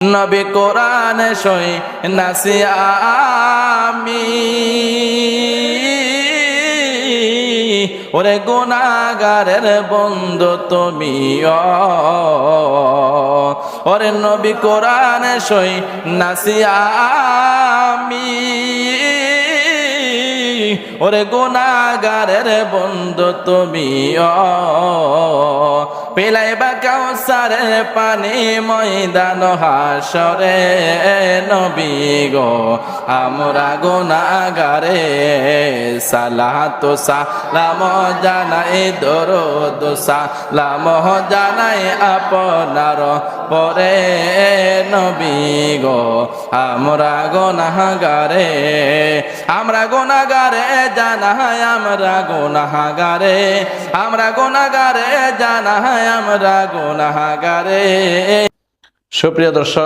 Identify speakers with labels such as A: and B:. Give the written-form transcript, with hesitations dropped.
A: নবী কোরআন সই নাসি আমি ওরে গুনাহগারের বন্ধু তুমি ওরে নবী কোরআন সই নাসি আমি ওরে গুনাহগারের বন্ধু তুমি পিলাইবা কাউসারের পানি ময়দান হাসরে নবী গো আমরা গুনাহগারে সালাতু সালাম জানাই দরুদ সালাম জানাই আপনার পরে নবী গো আমরা গুনাহগারে জানাই আমরা গুনাহগারে জানাই আমরা গুনাহগারে। সুপ্রিয় দর্শক,